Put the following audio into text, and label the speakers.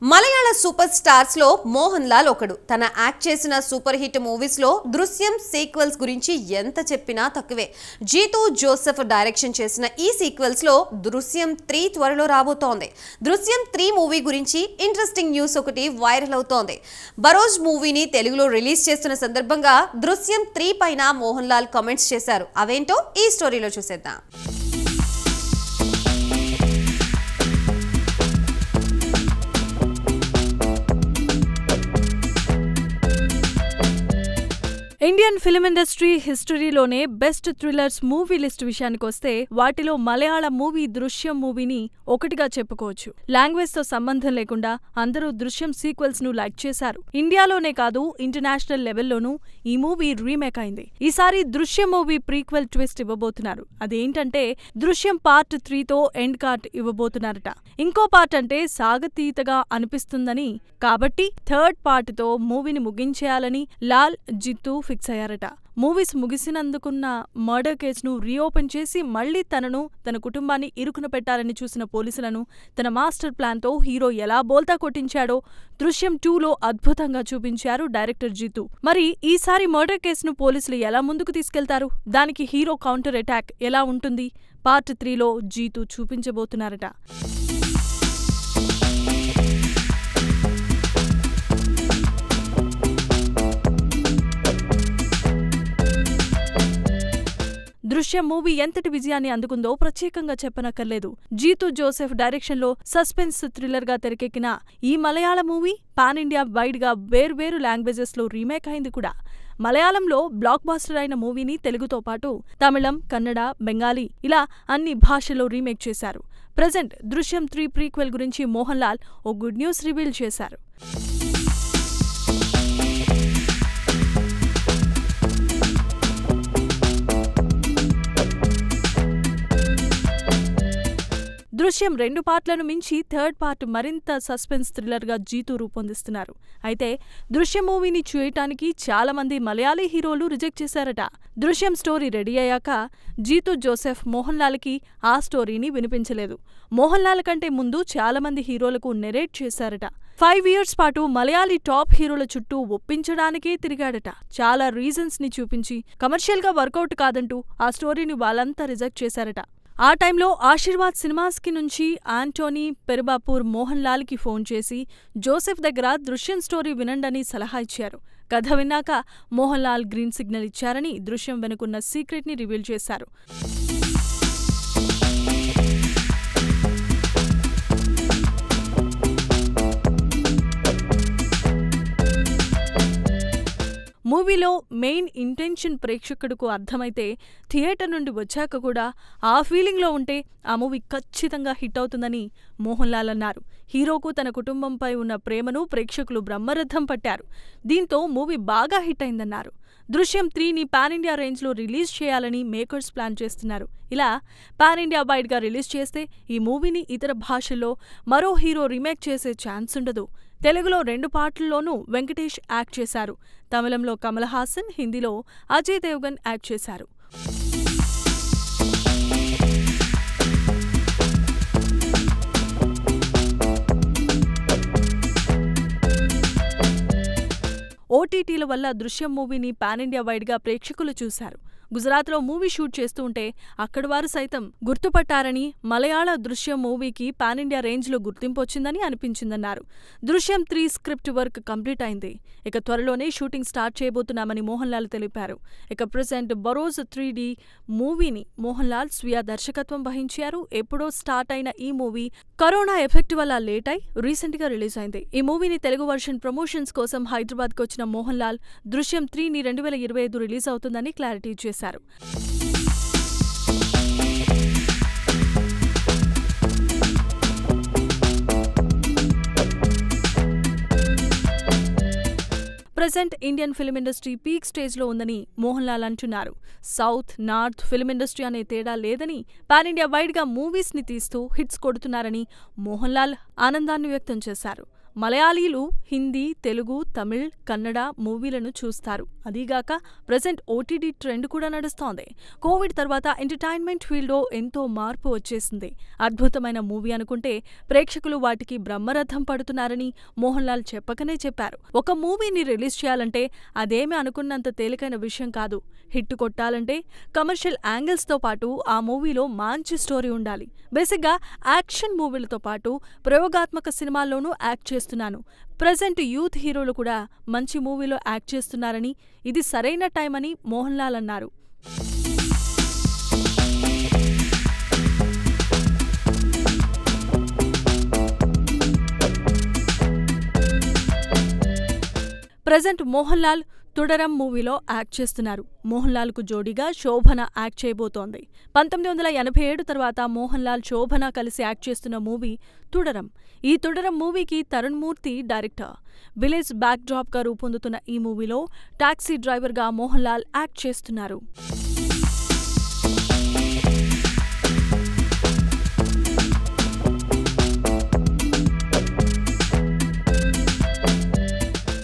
Speaker 1: మలయాళ super stars లో మోహన్ లాల్ ఒకడు. తన యాక్ట్ చేసిన సూపర్ హిట్ మూవీస్ లో దృశ్యం సీక్వెల్స్ గురించి ఎంత చెప్పినా తక్కువే. జీతూ జోసెఫ్ డైరెక్షన్ చేసిన ఈ సీక్వెల్స్ లో దృశ్యం 3 త్వరలో రాబోతోంది. దృశ్యం 3 మూవీ గురించి ఇంట్రెస్టింగ్ న్యూస్ ఒకటి వైరల్ అవుతోంది. బరోజ్ మూవీని తెలుగులో రిలీజ్ చేస్తున్న సందర్భంగా దృశ్యం 3 పైన మోహన్ లాల్ కామెంట్స్ చేశారు. అవేంటో ఈ స్టోరీలో చూసేద్దాం.
Speaker 2: ఇండియన్ ఫిల్మ్ ఇండస్ట్రీ హిస్టరీలోనే బెస్ట్ థ్రిల్లర్స్ మూవీ లిస్ట్ విషయానికొస్తే వాటిలో మలయాళ మూవీ దృశ్యం మూవీని ఒకటిగా చెప్పుకోవచ్చు. లాంగ్వేజ్ తో సంబంధం లేకుండా అందరూ దృశ్యం సీక్వెల్స్ ను లైక్ చేశారు. ఇండియాలోనే కాదు ఇంటర్నేషనల్ లెవెల్లోనూ ఈ మూవీ రీమేక్ అయింది. ఈసారి దృశ్యం మూవీ ప్రీక్వెల్ ట్విస్ట్ ఇవ్వబోతున్నారు. అదేంటంటే దృశ్యం పార్ట్ 3తో ఎండ్ కార్డ్ ఇవ్వబోతున్నారట. ఇంకో పార్ట్ అంటే సాగతీతగా అనిపిస్తుందని, కాబట్టి థర్డ్ పార్ట్ తో మూవీని ముగించేయాలని లాల్, జిత్తు ఫిక్స్ అయ్యారట. మూవీస్ ముగిసినందుకున్న మర్డర్ కేసును రీఓపెన్ చేసి మళ్లీ తనను, తన కుటుంబాన్ని ఇరుకున పెట్టాలని చూసిన పోలీసులను తన మాస్టర్ ప్లాన్ తో హీరో ఎలా బోల్తా కొట్టించాడో దృశ్యం 2లో అద్భుతంగా చూపించారు డైరెక్టర్ జిత్తు. మరి ఈసారి మర్డర్ కేసును పోలీసులు ఎలా ముందుకు తీసుకెళ్తారు? దానికి హీరో కౌంటర్ అటాక్ ఎలా ఉంటుంది? పార్ట్ 3లో జిత్తు చూపించబోతున్నారట. దృశ్యం మూవీ ఎంతటి విజయాన్ని అందుకుందో ప్రత్యేకంగా చెప్పనక్కర్లేదు. జీతూ జోసెఫ్ డైరెక్షన్లో సస్పెన్స్ థ్రిల్లర్ గా తెరకెక్కిన ఈ మలయాళ మూవీ పాన్ ఇండియా వైడ్ గా వేర్వేరు లాంగ్వేజెస్ లో రీమేక్ అయింది కూడా. మలయాళంలో బ్లాక్ బాస్టర్ అయిన మూవీని తెలుగుతో పాటు తమిళం, కన్నడ, బెంగాలీ ఇలా అన్ని భాషల్లో రీమేక్ చేశారు. ప్రెజెంట్ దృశ్యం 3 ప్రీక్వెల్ గురించి మోహన్ లాల్ ఓ గుడ్ న్యూస్ రివీల్ చేశారు. దృశ్యం 2 పార్ట్లను మించి థర్డ్ పార్ట్ మరింత సస్పెన్స్ థ్రిల్లర్ గా జీతూ రూపొందిస్తున్నారు. అయితే దృశ్యం మూవీని చూయటానికి చాలా మంది మలయాళీ హీరోలు రిజెక్ట్ చేశారట. దృశ్యం స్టోరీ రెడీ అయ్యాక జీతూ జోసెఫ్ మోహన్ లాల్ కి ఆ స్టోరీని వినిపించలేదు. మోహన్ లాల్ కంటే ముందు చాలా మంది హీరోలకు నెరేట్ చేశారట. 5 years పాటు మలయాళీ టాప్ హీరోల చుట్టూ ఒప్పించడానికే తిరిగాడట. చాలా రీజన్స్ ని చూపించి కమర్షియల్ గా వర్కౌట్ కాదంటూ ఆ స్టోరీని వాళ్ళంతా రిజెక్ట్ చేశారట. ఆ టైంలో ఆశీర్వాద్ సినిమాస్కి నుంచి ఆంటోనీ పెరుబాపూర్ మోహన్ లాల్ కి ఫోన్ చేసి జోసెఫ్ దగ్గర దృశ్యం స్టోరీ వినండని సలహా ఇచ్చారు. కథ విన్నాక మోహన్ లాల్ గ్రీన్ సిగ్నల్ ఇచ్చారని దృశ్యం వెనుకున్న సీక్రెట్ ని రివీల్ చేశారు. మూవీలో మెయిన్ ఇంటెన్షన్ ప్రేక్షకుడుకు అర్థమైతే థియేటర్ నుండి వచ్చాక కూడా ఆ ఫీలింగ్లో ఉంటే ఆ మూవీ ఖచ్చితంగా హిట్ అవుతుందని మోహన్ లాల్ అన్నారు. హీరోకు తన కుటుంబంపై ఉన్న ప్రేమను ప్రేక్షకులు బ్రహ్మరథం పట్టారు. దీంతో మూవీ బాగా హిట్ అయిందన్నారు. దృశ్యం 3ని పాన్ ఇండియా రేంజ్లో రిలీజ్ చేయాలని మేకర్స్ ప్లాన్ చేస్తున్నారు. ఇలా పాన్ ఇండియా వైడ్గా రిలీజ్ చేస్తే ఈ మూవీని ఇతర భాషల్లో మరో హీరో రీమేక్ చేసే ఛాన్స్ ఉండదు. తెలుగులో 2 పార్ట్లలోనూ వెంకటేష్ యాక్ట్ చేశారు. తమిళంలో కమల్ హాసన్, హిందీలో అజయ్ దేవ్గన్ యాక్ట్ చేశారు. ఓటీటీల వల్ల దృశ్యం మూవీని పాన్ ఇండియా వైడ్గా ప్రేక్షకులు చూశారు. గుజరాత్లో మూవీ షూట్ చేస్తూ ఉంటే అక్కడి వారు సైతం గుర్తుపట్టారని, మలయాళ దృశ్యం మూవీకి పాన్ ఇండియా రేంజ్లో గుర్తింపు వచ్చిందని అనిపించిందన్నారు. దృశ్యం 3 స్క్రిప్ట్ వర్క్ కంప్లీట్ అయింది. ఇక త్వరలోనే షూటింగ్ స్టార్ట్ చేయబోతున్నామని మోహన్ లాల్ తెలిపారు. ఇక ప్రెజెంట్ బరోజ్ 3D మూవీని మోహన్ లాల్ స్వీయ దర్శకత్వం వహించారు. ఎప్పుడో స్టార్ట్ అయిన ఈ మూవీ కరోనా ఎఫెక్ట్ వల్ల లేట్ అయి రీసెంట్ గా రిలీజ్ అయింది. ఈ మూవీని తెలుగు వర్షన్ ప్రమోషన్స్ కోసం హైదరాబాద్ కు వచ్చిన మోహన్ లాల్ దృశ్యం 3ని 2025 రిలీజ్ అవుతుందని క్లారిటీ చేశారు. Present Indian film industry peak స్టేజ్లో ఉందని మోహన్ లాల్ అంటున్నారు. సౌత్, నార్త్ ఫిల్మ్ ఇండస్ట్రీ అనే తేడా లేదని, పాన్ ఇండియా వైడ్గా మూవీస్ని తీస్తూ హిట్స్ కొడుతున్నారని మోహన్ లాల్ ఆనందాన్ని వ్యక్తం చేశారు. మలయాళీలు హిందీ, తెలుగు, తమిళ్, కన్నడ మూవీలను చూస్తారు. అదీగాక ప్రెజెంట్ ఓటీటీ ట్రెండ్ కూడా నడుస్తోంది. కోవిడ్ తర్వాత ఎంటర్టైన్మెంట్ ఫీల్డ్లో ఎంతో మార్పు వచ్చేసింది. అద్భుతమైన మూవీ అనుకుంటే ప్రేక్షకులు వాటికి బ్రహ్మరథం పడుతున్నారని మోహన్ లాల్ చెప్పకనే చెప్పారు. ఒక మూవీని రిలీజ్ చేయాలంటే అదేమీ అనుకున్నంత తేలికైన విషయం కాదు. హిట్ కొట్టాలంటే కమర్షియల్ యాంగిల్స్తో పాటు ఆ మూవీలో మంచి స్టోరీ ఉండాలి. బేసిక్గా యాక్షన్ మూవీలతో పాటు ప్రయోగాత్మక సినిమాల్లోనూ యాక్ట్ చేస్తున్నాను. ప్రెజెంట్ యూత్ హీరోలు కూడా మంచి మూవీలో యాక్ట్ చేస్తున్నారని, ఇది సరైన టైం అని మోహన్ లాల్ అన్నారు. ప్రెజెంట్ మోహన్ లాల్ తుడరం మూవీలో యాక్ట్ చేస్తున్నారు. మోహన్ లాల్ కు జోడీగా శోభన యాక్ట్ చేయబోతోంది. 1987 తర్వాత మోహన్ లాల్, శోభన కలిసి యాక్ట్ చేస్తున్న మూవీ తుడరం. ఈ తుడరం మూవీకి తరుణ్ మూర్తి డైరెక్టర్. విలేజ్ బ్యాక్ డ్రాప్ గా రూపొందుతున్న ఈ మూవీలో టాక్సీ డ్రైవర్ గా మోహన్ లాల్ యాక్ట్ చేస్తున్నారు.